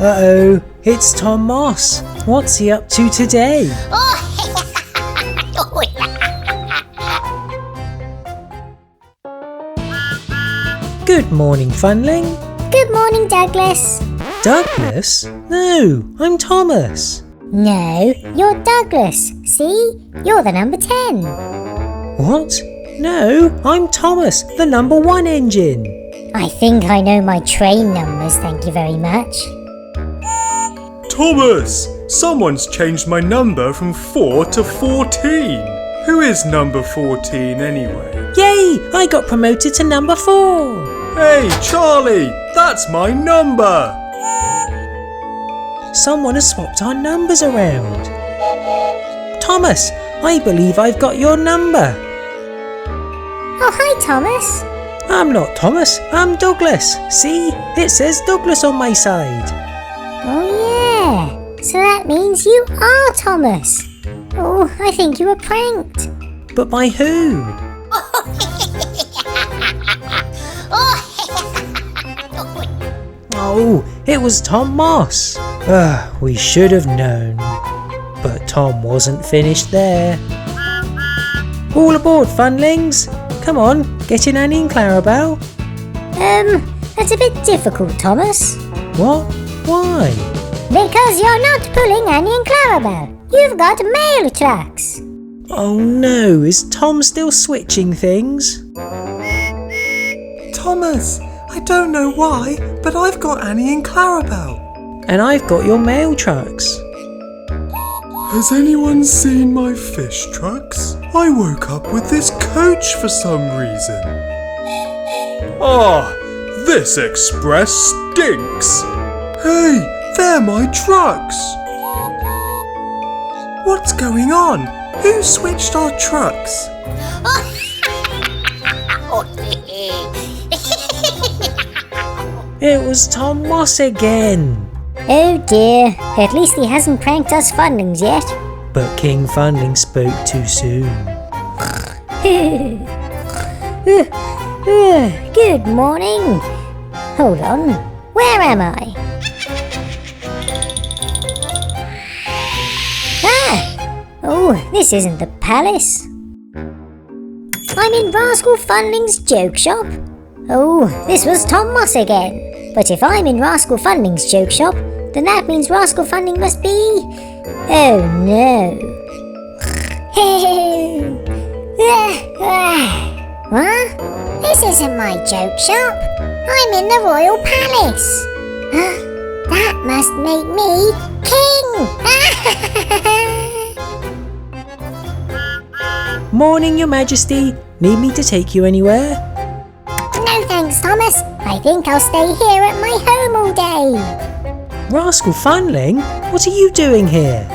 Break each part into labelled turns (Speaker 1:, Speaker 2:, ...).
Speaker 1: Uh-oh, it's Tom Moss. What's he up to today? Good morning, Funling.
Speaker 2: Good morning, Douglas.
Speaker 1: Douglas? No, I'm Thomas.
Speaker 2: No, you're Douglas. See? You're the number 10.
Speaker 1: What? No, I'm Thomas, the number 1 engine.
Speaker 2: I think I know my train numbers, thank you very much.
Speaker 3: Thomas! Someone's changed my number from 4 to 14. Who is number 14 anyway?
Speaker 1: Yay! I got promoted to number 4.
Speaker 3: Hey, Charlie! That's my number!
Speaker 1: Someone has swapped our numbers around. Thomas, I believe I've got your number.
Speaker 2: Oh, hi, Thomas.
Speaker 1: I'm not Thomas, I'm Douglas. See, it says Douglas on my side.
Speaker 2: Oh, yeah. So that means you are Thomas. Oh, I think you were pranked.
Speaker 1: But by who? Oh, it was Tom Moss. We should have known. But Tom wasn't finished there. All aboard, Funlings. Come on, get in Annie and Clarabelle.
Speaker 2: That's a bit difficult, Thomas.
Speaker 1: What? Why?
Speaker 2: Because you're not pulling Annie and Clarabelle. You've got mail trucks.
Speaker 1: Oh no, is Tom still switching things?
Speaker 4: Thomas, I don't know why, but I've got Annie and Clarabelle.
Speaker 1: And I've got your mail trucks.
Speaker 3: Has anyone seen my fish trucks? I woke up with this coach for some reason. Ah, this express stinks. Hey, they're my trucks.
Speaker 4: What's going on? Who switched our trucks?
Speaker 1: It was Tom Moss again.
Speaker 2: Oh dear, at least he hasn't pranked us Funlings yet.
Speaker 1: But King Funling spoke too soon.
Speaker 2: Good morning. Hold on, where am I? Oh, this isn't the palace. I'm in Rascal Funling's joke shop. Oh, this was Tom Moss again. But if I'm in Rascal Funling's joke shop, then that means Rascal Funling must be... Oh no. What? This isn't my joke shop. I'm in the Royal Palace. That must make me king.
Speaker 1: Morning, Your Majesty. Need me to take you anywhere?
Speaker 2: No thanks, Thomas. I think I'll stay here at my home all day.
Speaker 1: Rascal Funling? What are you doing here?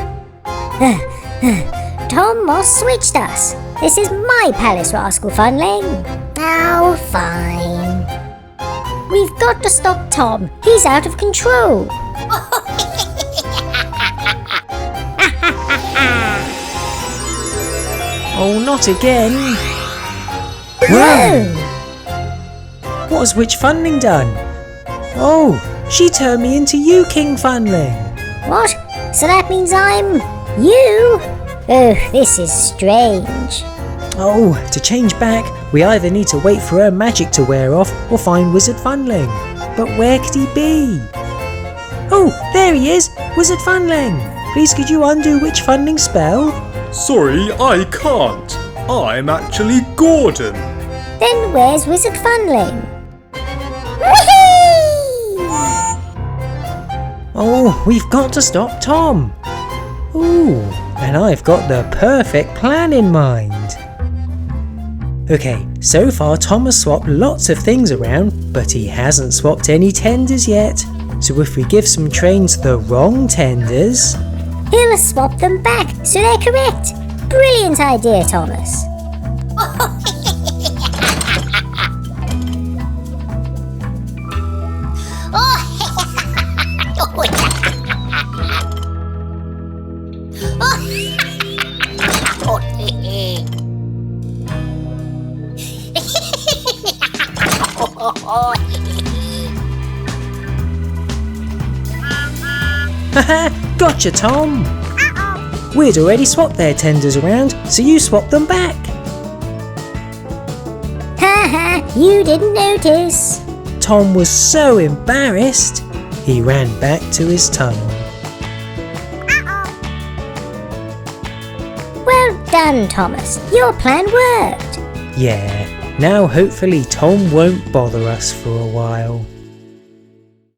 Speaker 2: Tom Moss switched us. This is my palace, Rascal Funling. Oh, fine. We've got to stop Tom. He's out of control.
Speaker 1: Oh, not again.
Speaker 2: Whoa!
Speaker 1: What has Witch Funling done? Oh, she turned me into you, King Funling.
Speaker 2: What? So that means I'm... you? Oh, this is strange.
Speaker 1: Oh, to change back, we either need to wait for her magic to wear off or find Wizard Funling. But where could he be? Oh, there he is! Wizard Funling! Please could you undo Witch Funling's spell?
Speaker 3: Sorry, I can't. I'm actually Gordon.
Speaker 2: Then where's Wizard Funling? Whee!
Speaker 1: Oh, we've got to stop Tom. Ooh, and I've got the perfect plan in mind. Okay, so far Tom has swapped lots of things around, but he hasn't swapped any tenders yet. So if we give some trains the wrong tenders...
Speaker 2: He'll swap them back so they're correct. Brilliant idea, Thomas.
Speaker 1: Haha, gotcha, Tom. We'd already swapped their tenders around, so you swapped them back.
Speaker 2: Haha, you didn't notice.
Speaker 1: Tom was so embarrassed, he ran back to his tunnel.
Speaker 2: Well done, Thomas. Your plan worked.
Speaker 1: Yeah, now hopefully Tom won't bother us for a while.